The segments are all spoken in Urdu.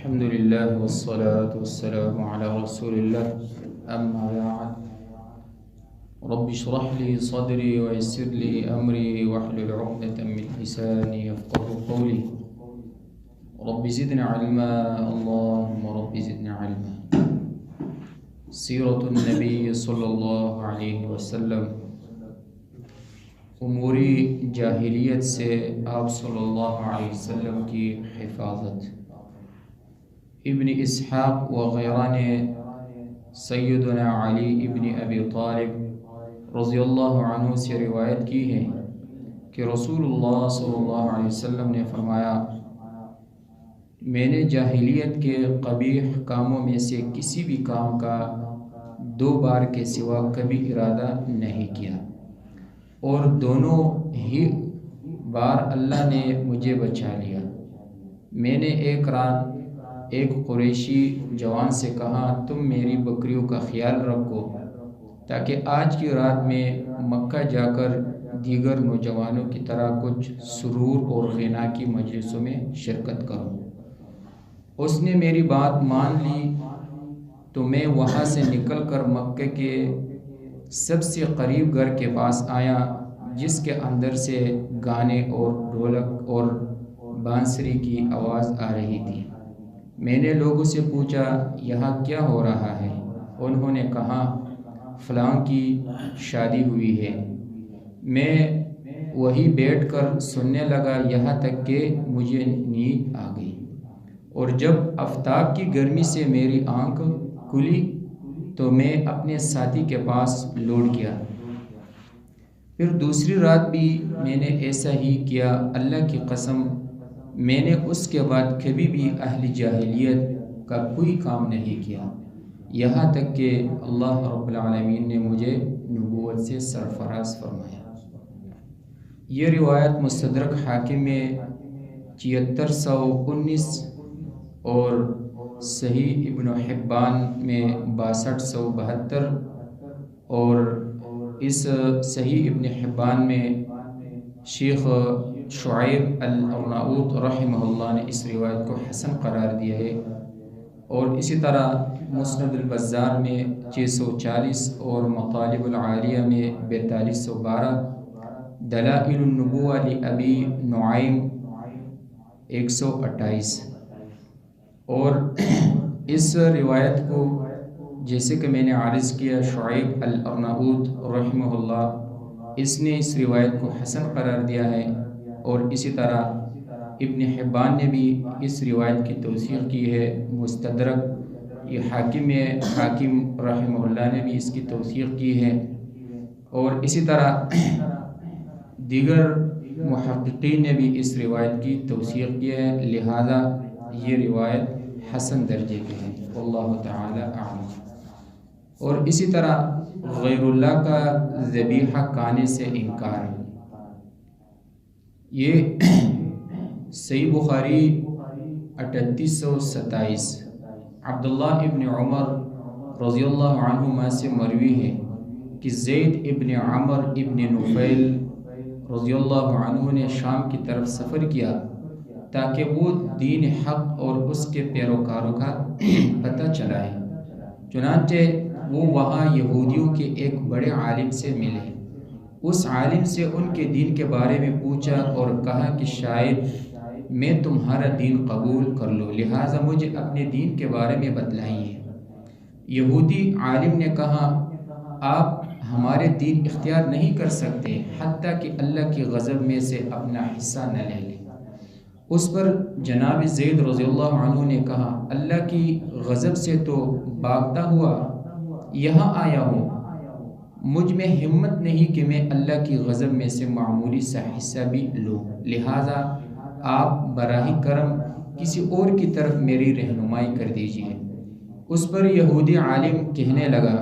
الحمد لله والصلاة والسلام على رسول الله أما بعد. رب اشرح لي صدري ويسر لي أمري واحلل عقدة من لساني يفقهوا قولي. رب زدنا علما، اللهم رب زدنا علما. سیرۃ النبی صلی اللہ علیہ وسلم، امور جاہلیت سے آپ صلی اللہ علیہ وسلم کی حفاظت۔ ابن اسحاق وغیرہ نے سیدنا علی ابن ابی طالب رضی اللہ عنہ سے روایت کی ہے کہ رسول اللہ صلی اللہ علیہ وسلم نے فرمایا، میں نے جاہلیت کے قبیح کاموں میں سے کسی بھی کام کا 2 بار کے سوا کبھی ارادہ نہیں کیا، اور دونوں ہی بار اللہ نے مجھے بچا لیا۔ میں نے ایک رات ایک قریشی جوان سے کہا، تم میری بکریوں کا خیال رکھو تاکہ آج کی رات میں مکہ جا کر دیگر نوجوانوں کی طرح کچھ سرور اور غنا کی مجلسوں میں شرکت کروں۔ اس نے میری بات مان لی تو میں وہاں سے نکل کر مکہ کے سب سے قریب گھر کے پاس آیا، جس کے اندر سے گانے اور ڈھولک اور بانسری کی آواز آ رہی تھی۔ میں نے لوگوں سے پوچھا، یہاں کیا ہو رہا ہے؟ انہوں نے کہا، فلاں کی شادی ہوئی ہے۔ میں وہیں بیٹھ کر سننے لگا یہاں تک کہ مجھے نیند آ گئی، اور جب آفتاب کی گرمی سے میری آنکھ کھلی تو میں اپنے ساتھی کے پاس لوٹ گیا۔ پھر دوسری رات بھی میں نے ایسا ہی کیا۔ اللہ کی قسم، میں نے اس کے بعد کبھی بھی اہل جاہلیت کا کوئی کام نہیں کیا، یہاں تک کہ اللہ رب العالمین نے مجھے نبوت سے سرفراز فرمایا۔ یہ روایت مستدرک حاکم میں 7319 اور صحیح ابن حبان میں 6272 اور اس صحیح ابن حبان میں شیخ شعیب الارناؤط رحمہ اللہ نے اس روایت کو حسن قرار دیا ہے، اور اسی طرح مسند البزار میں 640 اور مطالب العالیہ میں 4212، دلائل النبوہ لابی نعیم 128۔ اور اس روایت کو جیسے کہ میں نے عرض کیا، شعیب الارناؤط رحمہ اللہ اس نے اس روایت کو حسن قرار دیا ہے، اور اسی طرح ابن حبان نے بھی اس روایت کی توثیق کی ہے۔ مستدرک یہ حاکم رحمہ اللہ نے بھی اس کی توثیق کی ہے، اور اسی طرح دیگر محققین نے بھی اس روایت کی توثیق کی ہے، لہذا یہ روایت حسن درجے کی ہے، واللہ تعالی اعلم۔ اور اسی طرح غیر اللہ کا ذبیحہ کھانے سے انکار، یہ صحیح بخاری 3827 عبداللہ ابن عمر رضی اللہ عنہما سے مروی ہے کہ زید ابن عمر ابن نفیل رضی اللہ عنہ نے شام کی طرف سفر کیا تاکہ وہ دین حق اور اس کے پیروکاروں کا پتہ چلائے۔ چنانچہ وہ وہاں یہودیوں کے ایک بڑے عالم سے ملے۔ اس عالم سے ان کے دین کے بارے میں پوچھا اور کہا کہ شاید میں تمہارا دین قبول کر لوں، لہٰذا مجھے اپنے دین کے بارے میں بتلائیے۔ یہودی عالم نے کہا، آپ ہمارے دین اختیار نہیں کر سکتے حتیٰ کہ اللہ کی غضب میں سے اپنا حصہ نہ لے لیں۔ اس پر جناب زید رضی اللہ عنہ نے کہا، اللہ کی غضب سے تو بھاگتا ہوا یہاں آیا ہوں، مجھ میں ہمت نہیں کہ میں اللہ کی غضب میں سے معمولی سا حصہ بھی لوں، لہٰذا آپ براہ کرم کسی اور کی طرف میری رہنمائی کر دیجیے۔ اس پر یہودی عالم کہنے لگا،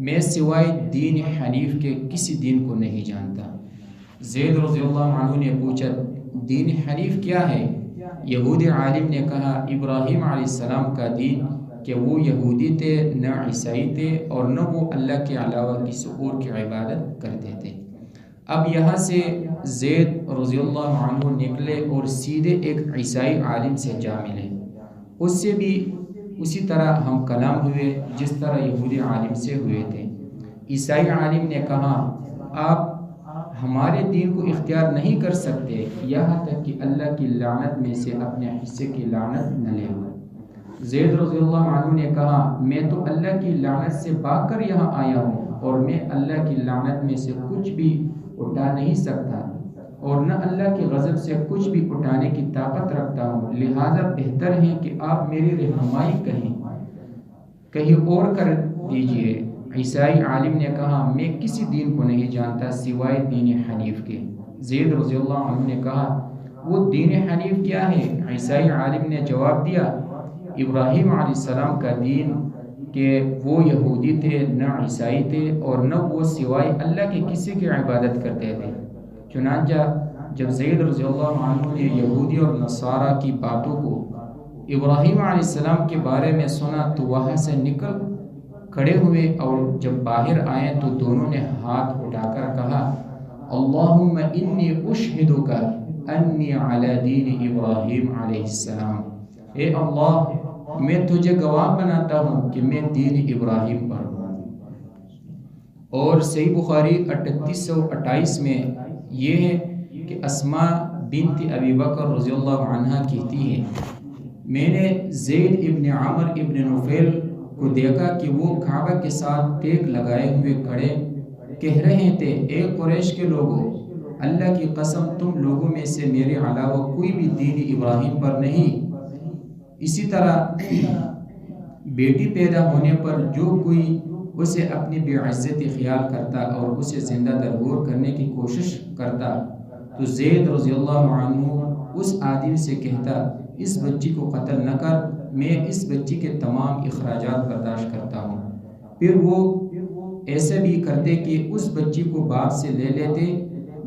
میں سوائے دین حنیف کے کسی دین کو نہیں جانتا۔ زید رضی اللہ عنہ نے پوچھا، دین حنیف کیا ہے؟ یہودی عالم نے کہا، ابراہیم علیہ السلام کا دین کہ وہ یہودی تھے نہ عیسائی تھے، اور نہ وہ اللہ کے علاوہ کسی اور کی عبادت کرتے تھے۔ اب یہاں سے زید رضی اللہ عنہ نکلے اور سیدھے ایک عیسائی عالم سے جا ملے۔ اس سے بھی اسی طرح ہم کلام ہوئے جس طرح یہودی عالم سے ہوئے تھے۔ عیسائی عالم نے کہا آپ ہمارے دین کو اختیار نہیں کر سکتے یہاں تک کہ اللہ کی لعنت میں سے اپنے حصے کی لعنت نہ لے۔ زید رضی اللہ عنہ نے کہا میں تو اللہ کی لعنت سے بھاگ کر یہاں آیا ہوں اور میں اللہ کی لعنت میں سے کچھ بھی اٹھا نہیں سکتا اور نہ اللہ کے غضب سے کچھ بھی اٹھانے کی طاقت رکھتا ہوں، لہذا بہتر ہے کہ آپ میری رہنمائی کہیں اور کر دیجئے۔ عیسائی عالم نے کہا میں کسی دین کو نہیں جانتا سوائے دین حنیف کے۔ زید رضی اللہ عنہ نے کہا وہ دین حنیف کیا ہے؟ عیسائی عالم نے جواب دیا ابراہیم علیہ السلام کا دین، کہ وہ یہودی تھے نہ عیسائی تھے اور نہ وہ سوائے اللہ کے کسی کی عبادت کرتے تھے۔ چنانچہ جب زید رضی اللہ عنہ نے یہودی اور نصارہ کی باتوں کو ابراہیم علیہ السلام کے بارے میں سنا تو وہاں سے نکل کھڑے ہوئے اور جب باہر آئے تو دونوں نے ہاتھ اٹھا کر کہا اللہم انی اشہدک انی علی دین ابراہیم علیہ السلام، اے اللہ میں تجھے گواہ بناتا ہوں کہ میں دین ابراہیم پر ہوں۔ اور صحیح بخاری 3828 میں یہ ہے کہ اسماء بنت ابی بکر رضی اللہ عنہ کہتی ہے میں نے زید ابن عمر ابن نفیل کو دیکھا کہ وہ کعبہ کے ساتھ ٹیک لگائے ہوئے کھڑے کہہ رہے تھے اے قریش کے لوگوں، اللہ کی قسم تم لوگوں میں سے میرے علاوہ کوئی بھی دین ابراہیم پر نہیں۔ اسی طرح بیٹی پیدا ہونے پر جو کوئی اسے اپنی بے عزتی خیال کرتا اور اسے زندہ درگور کرنے کی کوشش کرتا تو زید رضی اللہ عنہ اس آدمی سے کہتا اس بچی کو قتل نہ کر، میں اس بچی کے تمام اخراجات برداشت کرتا ہوں۔ پھر وہ ایسا بھی کرتے کہ اس بچی کو باپ سے لے لیتے۔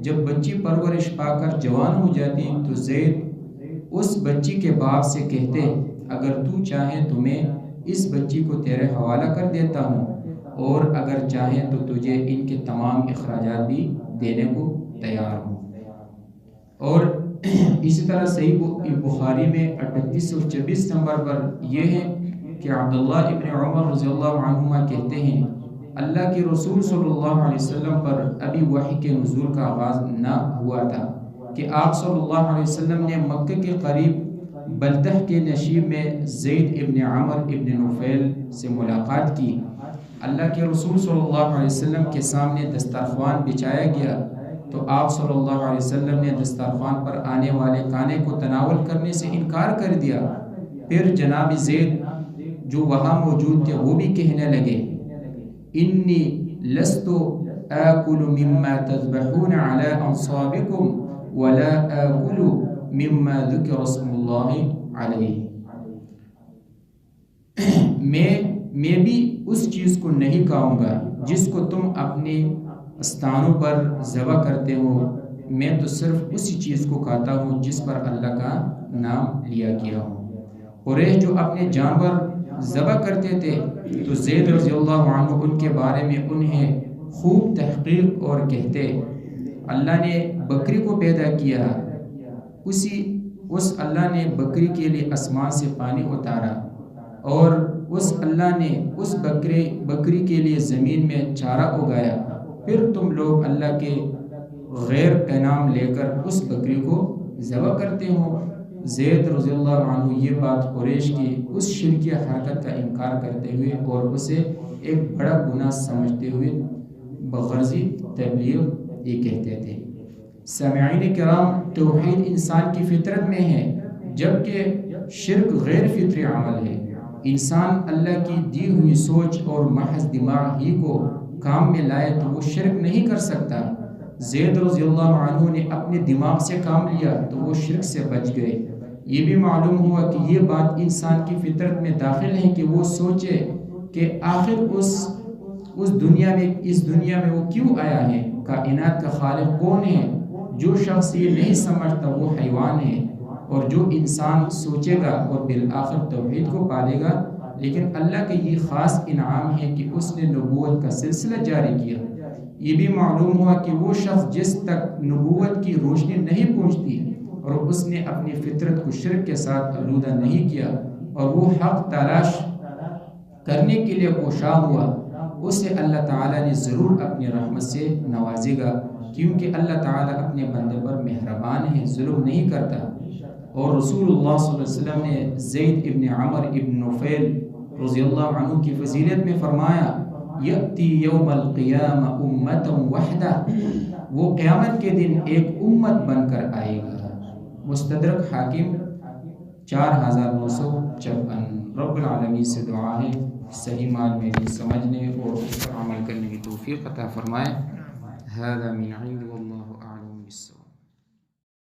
جب بچی پرورش پا کر جوان ہو جاتی تو زید اس بچی کے باپ سے کہتے اگر تو چاہے تو میں اس بچی کو تیرے حوالہ کر دیتا ہوں اور اگر چاہے تو تجھے ان کے تمام اخراجات بھی دینے کو تیار ہوں۔ اور اسی طرح صحیح بخاری میں 3824 نمبر پر یہ ہے کہ عبداللہ ابن عمر رضی اللہ عنہما کہتے ہیں اللہ کے رسول صلی اللہ علیہ وسلم پر ابھی وحی کے نزول کا آغاز نہ ہوا تھا کہ آپ صلی اللہ علیہ وسلم نے مکہ کے قریب بلدہ کے نشیب میں زید ابن عمر ابن نفیل سے ملاقات کی۔ اللہ کے رسول صلی اللہ علیہ وسلم کے سامنے دسترخوان بچھایا گیا تو آپ صلی اللہ علیہ وسلم نے دسترخوان پر آنے والے کھانے کو تناول کرنے سے انکار کر دیا۔ پھر جناب زید جو وہاں موجود تھے وہ بھی کہنے لگے انی لست آکل مما تذبحون علی انصابکم ولا آکل مما ذکر اسم اللہ علیہ، میں بھی اس چیز کو نہیں کھاؤں گا جس کو تم اپنے استانوں پر ذبح کرتے ہو، میں تو صرف اسی چیز کو کھاتا ہوں جس پر اللہ کا نام لیا گیا ہو۔ قریش جو اپنے جانور ذبح کرتے تھے تو زید رضی اللہ عنہ ان کے بارے میں انہیں خوب تحقیق اور کہتے اللہ نے بکری کو پیدا کیا، اس اللہ نے بکری کے لیے آسمان سے پانی اتارا اور اس اللہ نے اس بکری کے لیے زمین میں چارہ اگایا، پھر تم لوگ اللہ کے غیر انعام لے کر اس بکری کو ذبح کرتے ہو۔ زید رضی اللہ عنہ یہ بات قریش کی اس شرکیہ حرکت کا انکار کرتے ہوئے اور اسے ایک بڑا گناہ سمجھتے ہوئے بغرضی تبلیغ یہ کہتے تھے۔ سامعین کرام، توحید انسان کی فطرت میں ہے جبکہ شرک غیر فطری عمل ہے۔ انسان اللہ کی دی ہوئی سوچ اور محض دماغ ہی کو کام میں لائے تو وہ شرک نہیں کر سکتا۔ زید رضی اللہ عنہ نے اپنے دماغ سے کام لیا تو وہ شرک سے بچ گئے۔ یہ بھی معلوم ہوا کہ یہ بات انسان کی فطرت میں داخل ہے کہ وہ سوچے کہ آخر اس دنیا میں وہ کیوں آیا ہے، کائنات کا خالق کون ہے۔ جو شخص یہ نہیں سمجھتا وہ حیوان ہے، اور جو انسان سوچے گا اور بالآخر توحید کو پالے گا۔ لیکن اللہ کا یہ خاص انعام ہے کہ اس نے نبوت کا سلسلہ جاری کیا۔ یہ بھی معلوم ہوا کہ وہ شخص جس تک نبوت کی روشنی نہیں پہنچتی اور اس نے اپنی فطرت کو شرک کے ساتھ آلودہ نہیں کیا اور وہ حق تلاش کرنے کے لیے کوشاں ہوا، اسے اللہ تعالیٰ نے ضرور اپنی رحمت سے نوازے گا، کیونکہ اللہ تعالیٰ اپنے بندے پر مہربان ہے، ظلم نہیں کرتا۔ اور رسول اللہ صلی اللہ علیہ وسلم نے زید ابن عمر ابن نفیل رضی اللہ عنہ کی فضیلت میں فرمایا، یأتی یوم القیامہ امتا وحدہ، وہ قیامت کے دن ایک امت بن کر آئے گا۔ مستدرک حاکم 4956۔ رب العالمین سے دعا ہے صحیح معنی سمجھنے اور اس پر عمل کرنے کی توفیق عطا فرمائے۔ ھذا من عند واللہ اعلم بالصواب۔